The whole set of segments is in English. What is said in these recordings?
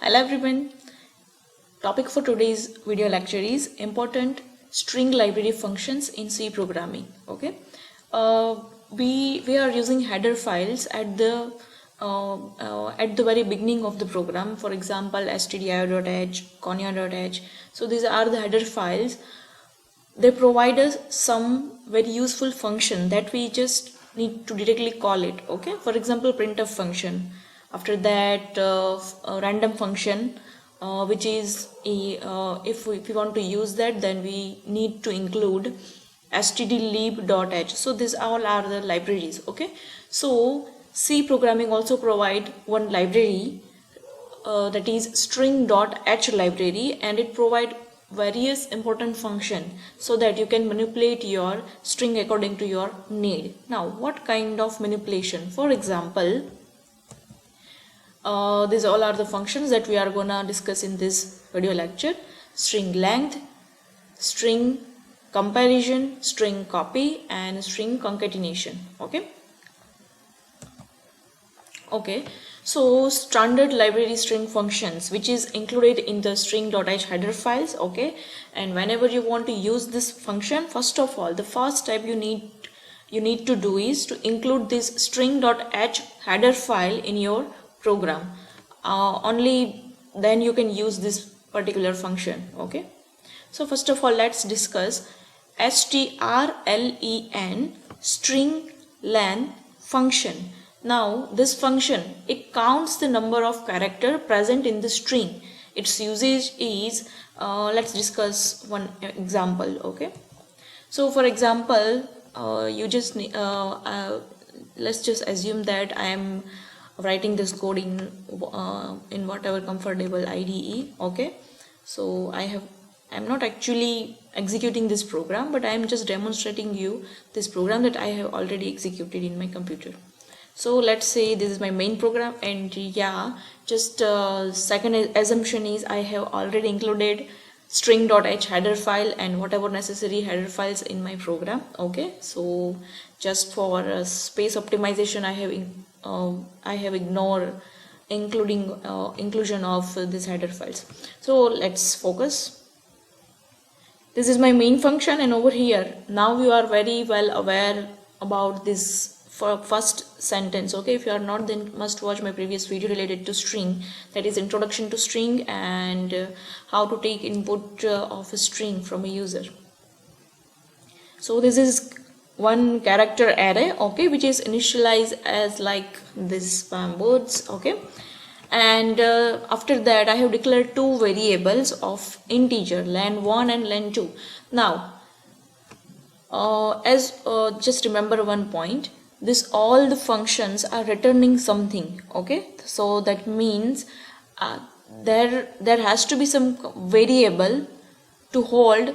Hello everyone. Topic for today's video lecture is important string library functions in C programming. Okay, we are using header files at the very beginning of the program. For example, stdio.h, konya.h. So these are the header files. They provide us some very useful function that we just need to directly call it. Okay, for example, printf function. After that, a random function, which is if we want to use that, then we need to include stdlib.h. So these all are the libraries. Okay, so C programming also provide one library that is string.h library, and it provide various important function so that you can manipulate your string according to your need. Now, what kind of manipulation? For example, these all are the functions that we are gonna discuss in this video lecture: string length, string comparison, string copy, and string concatenation. Okay, so standard library string functions which is included in the string.h header files. Okay, and whenever you want to use this function, first of all, the first step you need to do is to include this string.h header file in your program. Only then you can use this particular function. Okay, so first of all, let's discuss strlen string len function. Now this function, it counts the number of characters present in the string. Its usage is, let's discuss one example. Okay, so for example, let's just assume that I am writing this code in whatever comfortable IDE. Okay, so I'm not actually executing this program, but I am just demonstrating you this program that I have already executed in my computer. So let's say this is my main program, and yeah, just second assumption is I have already included string.h header file and whatever necessary header files in my program. Okay, so just for space optimization, I have ignored inclusion of these header files. So let's focus. This is my main function, and over here now you are very well aware about this for first sentence. Okay, if you are not, then must watch my previous video related to string, that is introduction to string and how to take input of a string from a user. So this is one character array, okay, which is initialized as like this spam words. Okay, and after that I have declared two variables of integer, len1 and len2. Now just remember one point, this all the functions are returning something. Okay, so that means there has to be some variable to hold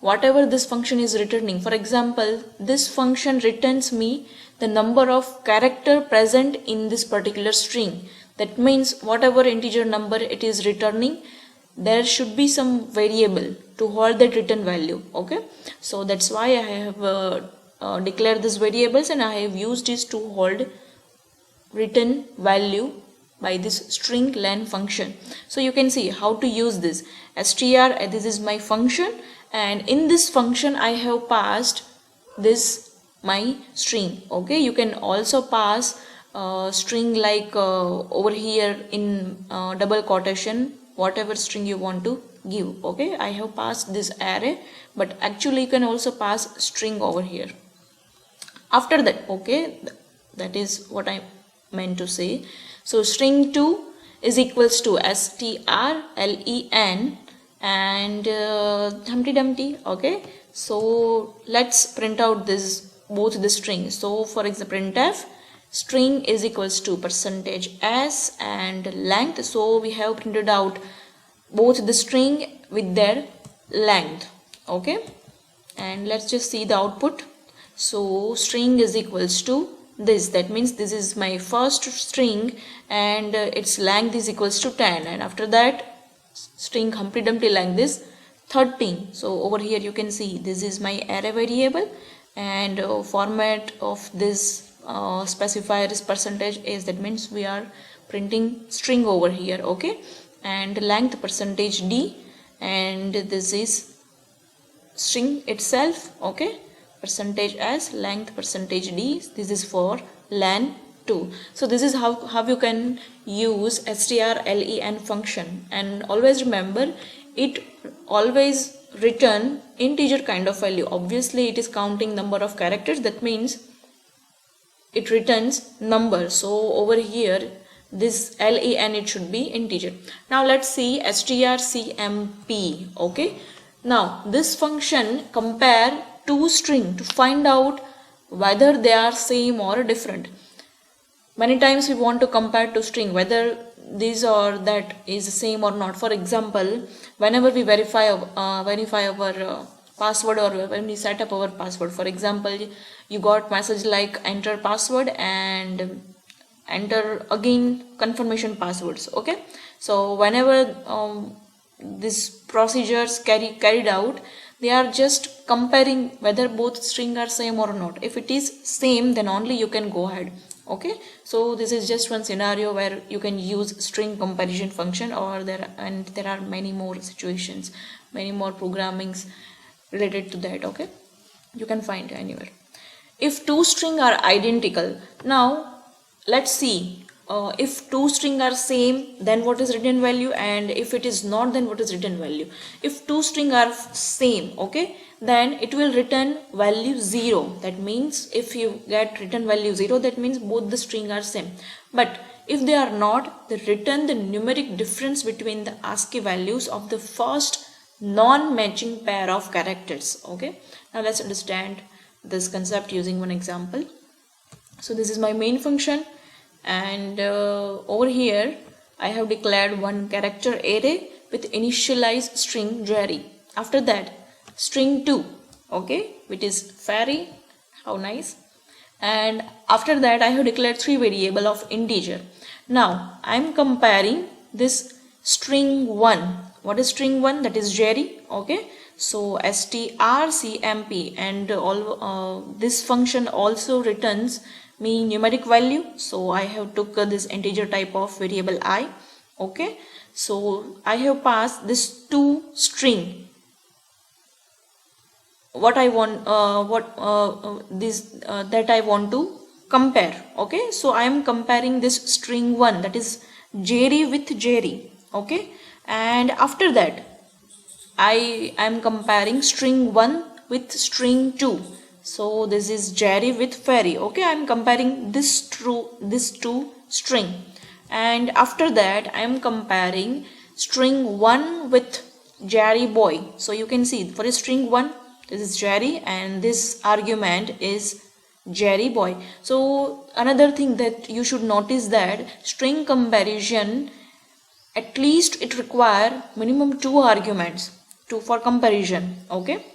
whatever this function is returning. For example, this function returns me the number of character present in this particular string. That means whatever integer number it is returning, there should be some variable to hold that return value. Okay, so that's why I have declare these variables, and I have used this to hold return value by this string len function. So you can see how to use this str. This is my function, and in this function I have passed this my string. Okay, you can also pass string like over here in double quotation, whatever string you want to give. Okay, I have passed this array, but actually you can also pass string over here. After that, okay, that is what I meant to say. So string2 is equals to strlen and Humpty Dumpty. Okay, so let's print out this both the strings. So for example, printf string is equals to %s and length. So we have printed out both the string with their length. Okay, and let's just see the output. So string is equals to this, that means this is my first string and its length is equals to 10, and after that string Humpty Dumpty length is 13. So over here you can see this is my array variable, and format of this specifier is %s. That means we are printing string over here. Okay, and length percentage D, and this is string itself, okay, percentage S, length percentage D. This is for len2. So this is how you can use strlen function, and always remember it always return integer kind of value. Obviously it is counting number of characters, that means it returns number. So over here this len, it should be integer. Now let's see strcmp. Okay, now this function compare two string to find out whether they are same or different. Many times we want to compare two string whether this or that is same or not. For example, whenever we verify our password, or when we set up our password, for example, you got message like enter password and enter again confirmation passwords. Okay, so whenever these procedures carried out, they are just comparing whether both string are same or not. If it is same, then only you can go ahead. Okay, so this is just one scenario where you can use string comparison function, or there are many more situations, many more programmings related to that. Okay, you can find anywhere. If two string are identical, now let's see if two string are same, then what is return value, and if it is not, then what is return value. If two string are same, okay, then it will return value 0. That means if you get return value 0, that means both the string are same. But if they are not, they return the numeric difference between the ASCII values of the first non-matching pair of characters. Okay, now let's understand this concept using one example. So this is my main function, and over here I have declared one character array with initialized string Jerry. After that string 2, okay, which is fairy, how nice. And after that I have declared 3 variable of integer. Now I am comparing this string 1. What is string 1? That is Jerry. Okay, so strcmp, and all this function also returns me numeric value. So I have took this integer type of variable I. Okay, so I have passed this two string. What I want, that I want to compare. Okay, so I am comparing this string 1, that is Jerry with Jerry. Okay, and after that I am comparing string 1 with string 2. So this is Jerry with fairy. Okay, I am comparing this two string, and after that I am comparing string 1 with Jerry boy. So you can see for a string 1, this is Jerry, and this argument is Jerry boy. So another thing that you should notice, that string comparison, at least it require minimum 2 arguments for comparison. Okay,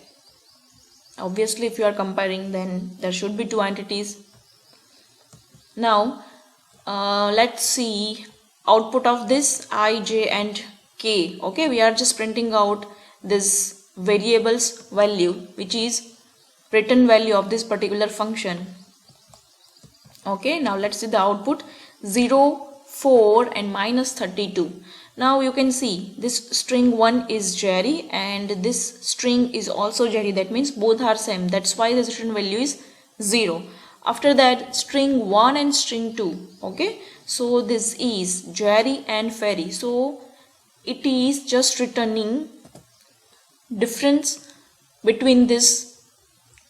obviously if you are comparing, then there should be 2 entities. Now let's see output of this I, j and k. Okay, we are just printing out this variables value, which is return value of this particular function. Okay, now let's see the output 0, 4 and -32. Now you can see this string 1 is Jerry and this string is also Jerry. That means both are same. That's why the return value is 0. After that string 1 and string 2. Okay, so this is Jerry and Fairy. So it is just returning difference between this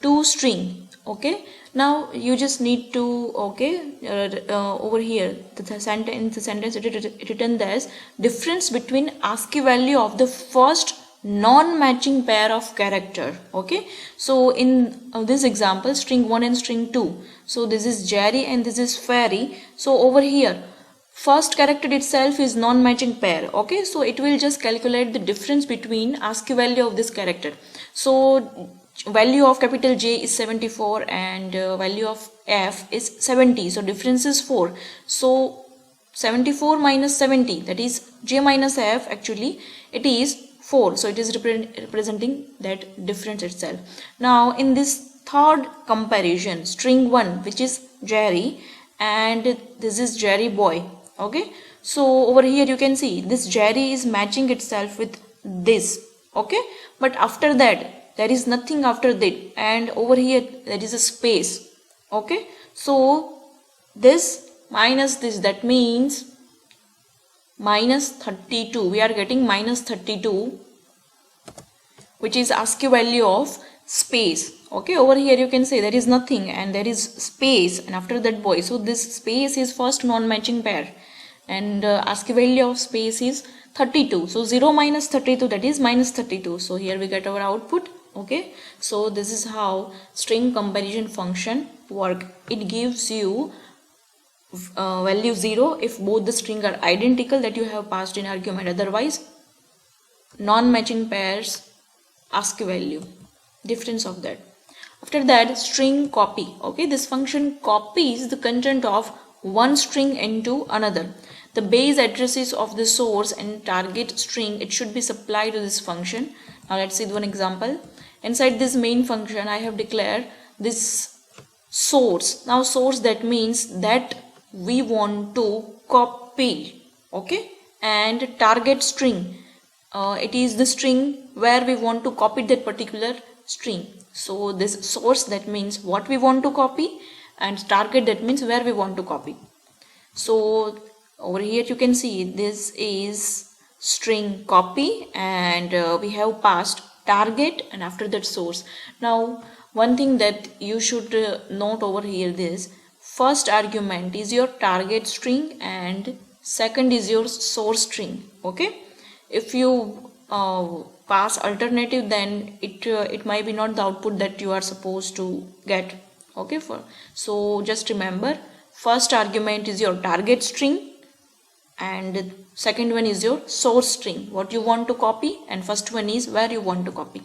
two string. Okay, now you just need to over here the sentence it written as difference between ASCII value of the first non-matching pair of character. Okay, so in this example string 1 and string 2, so this is Jerry and this is Fairy. So over here first character itself is non-matching pair. Okay, so it will just calculate the difference between ASCII value of this character. So value of capital J is 74 and value of F is 70. So difference is 4. So 74 minus 70, that is J minus F, actually it is 4. So it is representing that difference itself. Now in this third comparison, string 1 which is Jerry and this is Jerry boy. Okay, So over here you can see this Jerry is matching itself with this, okay, but after that there is nothing after that, and over here there is a space, okay. So this minus this, that means minus 32, we are getting minus 32, which is ASCII value of space, okay. Over here you can say there is nothing and there is space, and after that boy, so this space is first non-matching pair, and ASCII value of space is 32. So 0 minus 32, that is minus 32. So here we get our output, okay. So this is how string comparison function work. It gives you value 0 if both the string are identical that you have passed in argument, otherwise non-matching pairs ASCII value, difference of that. After that, string copy, okay. This function copies the content of one string into another. The base addresses of the source and target string, it should be supplied to this function. Now let's see one example. Inside this main function I have declared this source. Now source, that means that we want to copy, okay, and target string, it is the string where we want to copy that particular string. So this source, that means what we want to copy, and target, that means where we want to copy. So over here you can see this is string copy, and we have passed target and after that source. Now one thing that you should note over here, this first argument is your target string and second is your source string, okay. If you pass alternative, then it might be not the output that you are supposed to get, okay. So just remember, first argument is your target string and second one is your source string, what you want to copy, and first one is where you want to copy.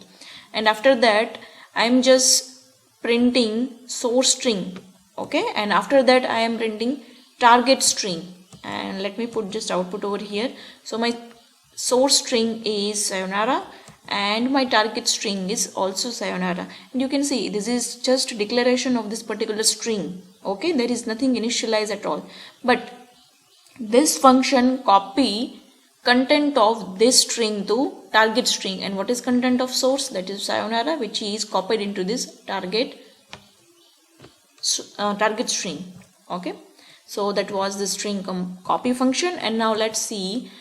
And after that I am just printing source string, okay, and after that I am printing target string, and let me put just output over here. So my source string is sayonara and my target string is also sayonara, and you can see this is just declaration of this particular string, okay. There is nothing initialized at all, but this function copy content of this string to target string, and what is content of source, that is sayonara, which is copied into this target string, okay. So that was the string copy function. And now let's see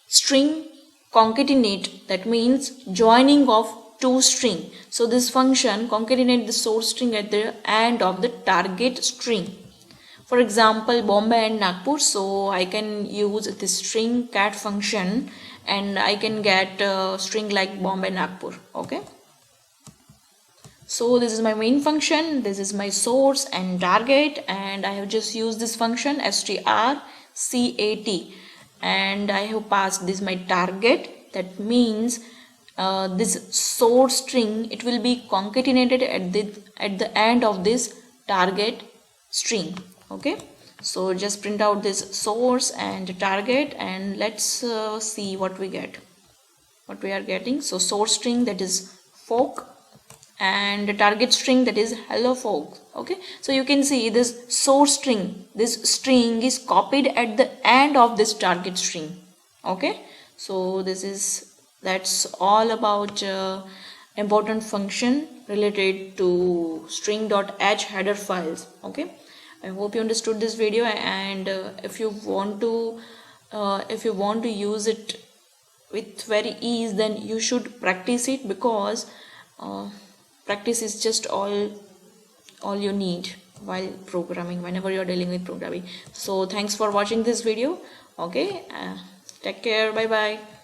string concatenate, that means joining of two string. So this function concatenate the source string at the end of the target string. For example, Bombay and Nagpur, so I can use the string cat function and I can get a string like Bombay Nagpur, okay. So this is my main function, this is my source and target, and I have just used this function strcat, and I have passed this my target. That means this source string, it will be concatenated at the end of this target string, okay. So just print out this source and target, and let's see what we get, what we are getting. So source string, that is folk, and the target string, that is hello folk, okay. So you can see this source string, this string is copied at the end of this target string, okay. So that's all about important function related to string.h header files, okay. I hope you understood this video, and if you want to use it with very ease, then you should practice it, because practice is just all you need while programming, whenever you are dealing with programming. So thanks for watching this video, okay. Take care, bye bye.